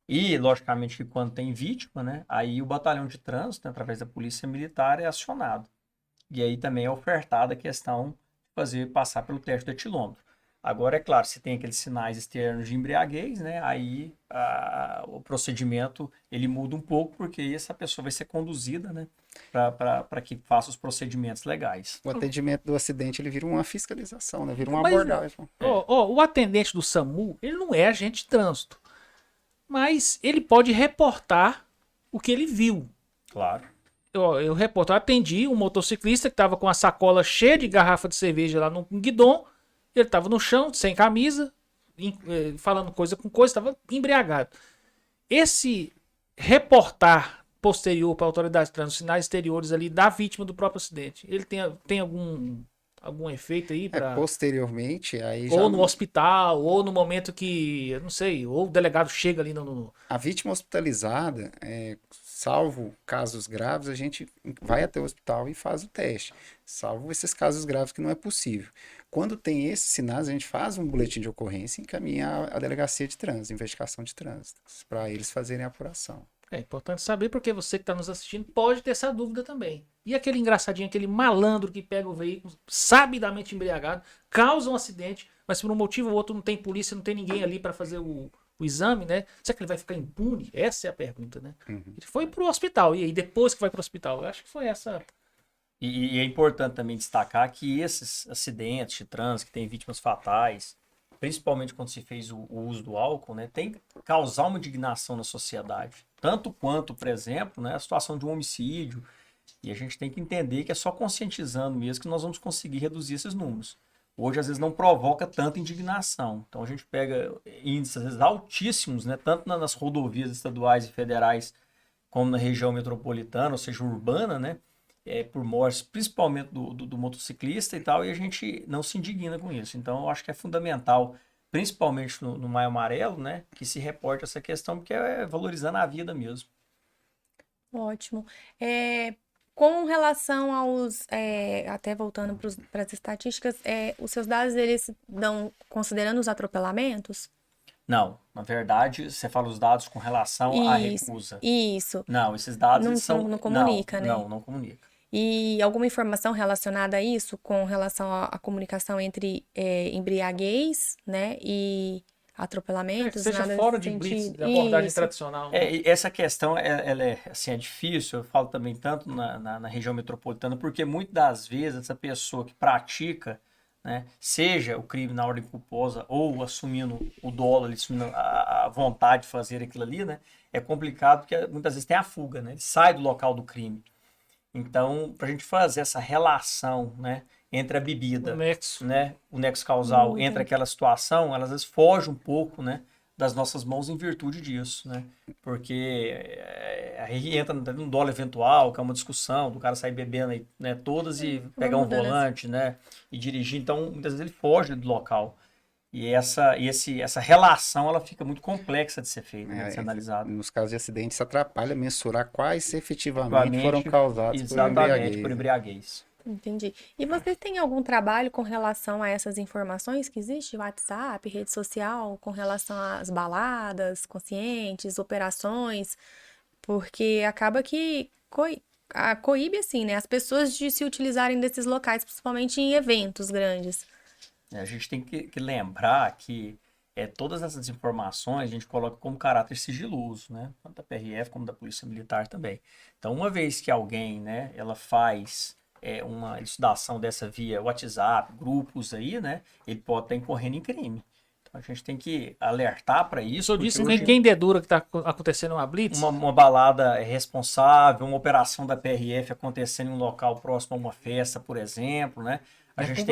E, logicamente, que quando tem vítima, né, aí o batalhão de trânsito, né, através da polícia militar, é acionado. E aí também é ofertada a questão de fazer passar pelo teste do etilômetro. Agora, é claro, se tem aqueles sinais externos de embriaguez, né, aí o procedimento ele muda um pouco, porque aí essa pessoa vai ser conduzida, né, para que faça os procedimentos legais. O atendimento do acidente, ele vira uma fiscalização, né, vira uma Mas, abordagem. O atendente do SAMU, ele não é agente de trânsito. Mas ele pode reportar o que ele viu. Claro. Eu atendi um motociclista que estava com a sacola cheia de garrafa de cerveja lá no guidão. Ele estava no chão, sem camisa, falando coisa com coisa, estava embriagado. Esse reportar posterior para a autoridade de trânsito, sinais exteriores ali da vítima do próprio acidente, ele tem algum efeito aí para Posteriormente, aí já ou no hospital, ou no momento que, eu não sei, ou o delegado chega ali no... a vítima hospitalizada, salvo casos graves, a gente vai até o hospital e faz o teste. Salvo esses casos graves que não é possível. Quando tem esses sinais, a gente faz um boletim de ocorrência e encaminha a delegacia de trânsito, investigação de trânsito, para eles fazerem a apuração. É importante saber porque você que está nos assistindo pode ter essa dúvida também. E aquele engraçadinho, aquele malandro que pega o veículo, sabidamente embriagado, causa um acidente, mas por um motivo ou outro não tem polícia, não tem ninguém ali para fazer o exame, né? Será que ele vai ficar impune? Essa é a pergunta, né? Uhum. Ele foi pro hospital, e aí depois que vai pro hospital? Eu acho que foi essa... E é importante também destacar que esses acidentes de trânsito que têm vítimas fatais, principalmente quando se fez o uso do álcool, né, tem que causar uma indignação na sociedade. Tanto quanto, por exemplo, né, a situação de um homicídio. E a gente tem que entender que é só conscientizando mesmo que nós vamos conseguir reduzir esses números. Hoje, às vezes, não provoca tanta indignação. Então, a gente pega índices, às vezes, altíssimos, né, tanto nas rodovias estaduais e federais, como na região metropolitana, ou seja, urbana, né, por mortes, principalmente do motociclista e tal, e a gente não se indigna com isso. Então, eu acho que é fundamental, principalmente no Maio Amarelo, né, que se reporte essa questão, porque é valorizando a vida mesmo. Ótimo. Com relação aos, até voltando para as estatísticas, os seus dados, eles dão, considerando os atropelamentos? Não, na verdade, você fala os dados com relação à recusa. Isso. Não, esses dados Não, eles são... não comunica, né? Não comunica. E alguma informação relacionada a isso, com relação à comunicação entre embriaguez, né, e atropelamentos? seja nada fora nesse de blitz, sentido? da abordagem Isso. tradicional. Né? E essa questão, ela é, assim, é difícil, eu falo também tanto na região metropolitana, porque muitas das vezes essa pessoa que pratica, né, seja o crime na ordem culposa ou assumindo o dolo, assumindo a vontade de fazer aquilo ali, né, é complicado porque muitas vezes tem a fuga, né, ele sai do local do crime. Então, para a gente fazer essa relação, né, entre a bebida, O nexo. né, o nexo causal, entre aquela situação, ela às vezes foge um pouco, né, das nossas mãos em virtude disso, né? Porque aí entra no dolo eventual, que é uma discussão do cara sair bebendo aí, né, todas e pegar um mudando volante, né, e dirigir. Então, muitas vezes ele foge do local. E essa relação, ela fica muito complexa de ser feita, né, de ser analisada. Nos casos de acidente, isso atrapalha mensurar quais efetivamente foram Igualmente, causados por exatamente, por embriaguez. embriaguez. Entendi. E vocês têm algum trabalho com relação a essas informações que existe? WhatsApp, rede social, com relação às baladas conscientes, operações? Porque acaba que coíbe, assim, né? As pessoas de se utilizarem desses locais, principalmente em eventos grandes. A gente tem que lembrar que todas essas informações a gente coloca como caráter sigiloso, né? Tanto da PRF como da Polícia Militar também. Então, uma vez que alguém, né, ela faz uma elucidação dessa via WhatsApp, grupos aí, né, ele pode estar incorrendo em crime. Então, a gente tem que alertar para isso. Eu disse que quem dedura que está acontecendo uma blitz. Uma balada responsável, uma operação da PRF acontecendo em um local próximo a uma festa, por exemplo, né? A gente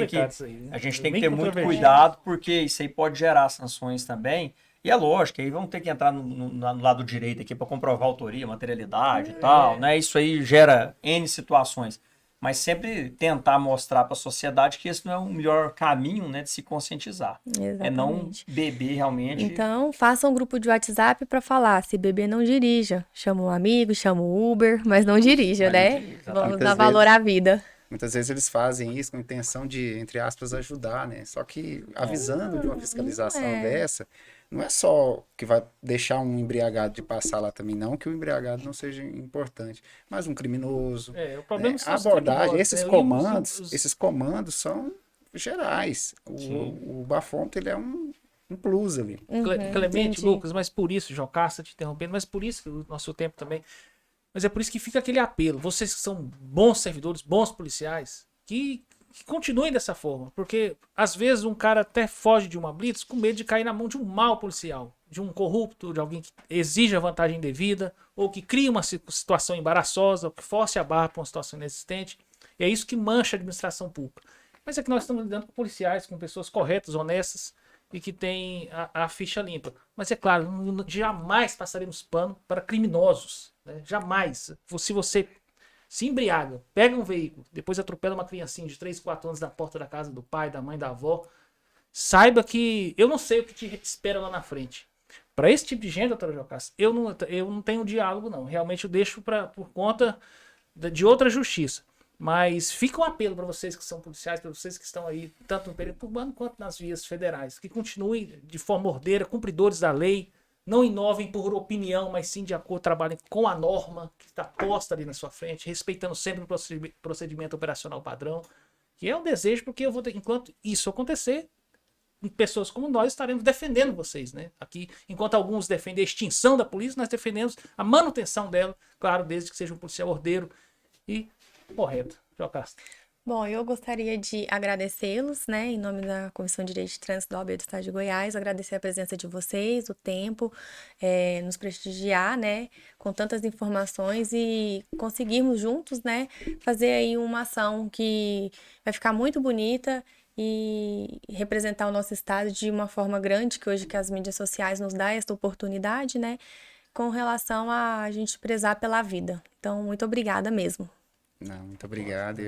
tem que ter muito cuidado, porque isso aí pode gerar sanções também. E é lógico, aí vamos ter que entrar no lado direito aqui para comprovar a autoria, materialidade e tal, né? Isso aí gera N situações. Mas sempre tentar mostrar para a sociedade que esse não é o melhor caminho, né, de se conscientizar. Exatamente. É não beber realmente. Então, faça um grupo de WhatsApp para falar, se beber, não dirija. Chama um amigo, chama o Uber, mas não dirija, né? Vamos dar valor à vida. Muitas vezes eles fazem isso com a intenção de, entre aspas, ajudar, né? Só que avisando de uma fiscalização dessa, não é só que vai deixar um embriagado de passar lá também, não que o embriagado não seja importante, mas um criminoso. O problema a abordagem, esses comandos são gerais. O bafômetro, ele é um plus ali. Clemente, Lucas, mas por isso, Jocasta te interrompendo, mas por isso, o nosso tempo também. Mas é por isso que fica aquele apelo. Vocês que são bons servidores, bons policiais, que continuem dessa forma. Porque, às vezes, um cara até foge de uma blitz com medo de cair na mão de um mau policial. De um corrupto, de alguém que exija vantagem indevida, ou que cria uma situação embaraçosa, ou que force a barra para uma situação inexistente. E é isso que mancha a administração pública. Mas é que nós estamos lidando com policiais, com pessoas corretas, honestas, e que têm a ficha limpa. Mas é claro, jamais passaremos pano para criminosos. Né? Jamais. Se você se embriaga, pega um veículo, depois atropela uma criancinha de 3, 4 anos na porta da casa do pai, da mãe, da avó, saiba que eu não sei o que te espera lá na frente. Para esse tipo de gente, doutora Jocasta, eu não tenho diálogo, não. Realmente eu deixo por conta de outra justiça. Mas fica um apelo para vocês que são policiais, para vocês que estão aí, tanto no período urbano quanto nas vias federais, que continuem de forma ordeira, cumpridores da lei, não inovem por opinião, mas sim de acordo, trabalhem com a norma que está posta ali na sua frente, respeitando sempre o procedimento operacional padrão, que é um desejo, porque enquanto isso acontecer, pessoas como nós estaremos defendendo vocês, né? Aqui, enquanto alguns defendem a extinção da polícia, nós defendemos a manutenção dela, claro, desde que seja um policial ordeiro e correto. Jocasta. Bom, eu gostaria de agradecê-los, né, em nome da Comissão de Direito de Trânsito da OAB do Estado de Goiás, agradecer a presença de vocês, o tempo, nos prestigiar, né, com tantas informações e conseguirmos juntos, né, fazer aí uma ação que vai ficar muito bonita e representar o nosso estado de uma forma grande, que hoje que as mídias sociais nos dão esta oportunidade, né, com relação a gente prezar pela vida. Então, muito obrigada mesmo. Não, muito obrigado.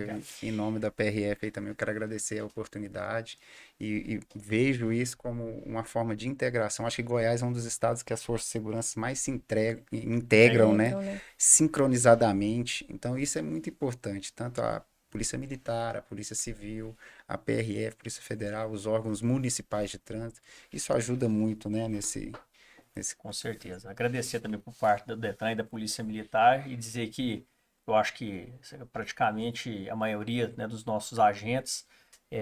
Em nome da PRF aí também eu quero agradecer a oportunidade e vejo isso como uma forma de integração. Acho que Goiás é um dos estados que as forças de segurança mais se integram, né? Sincronizadamente. Então isso é muito importante, tanto a Polícia Militar, a Polícia Civil, a PRF, Polícia Federal, os órgãos municipais de trânsito. Isso ajuda muito, né, nesse... Com certeza. Agradecer também por parte do DETRAN e da Polícia Militar e dizer que eu acho que praticamente a maioria, né, dos nossos agentes,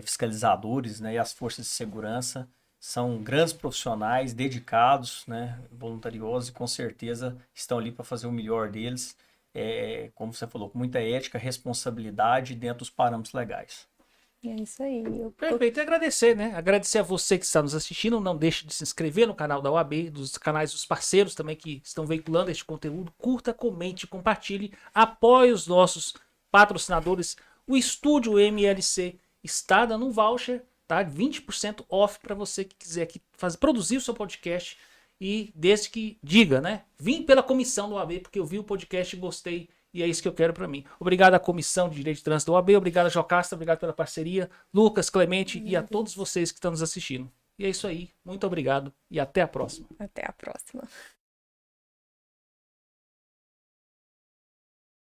fiscalizadores, né, e as forças de segurança são grandes profissionais, dedicados, né, voluntariosos e com certeza estão ali para fazer o melhor deles, como você falou, com muita ética, responsabilidade dentro dos parâmetros legais. É isso aí. Perfeito. E agradecer, né? Agradecer a você que está nos assistindo. Não deixe de se inscrever no canal da OAB, dos canais dos parceiros também que estão veiculando este conteúdo. Curta, comente, compartilhe. Apoie os nossos patrocinadores. O Estúdio MLC está dando um voucher, tá? 20% off para você que quiser aqui produzir o seu podcast e desde que diga, né? Vim pela comissão do OAB porque eu vi o podcast e gostei e é isso que eu quero para mim. Obrigado à Comissão de Direito de Trânsito da OAB, obrigado a Jocasta, obrigado pela parceria, Lucas, Clemente e a todos vocês que estão nos assistindo. E é isso aí, muito obrigado e até a próxima. Até a próxima.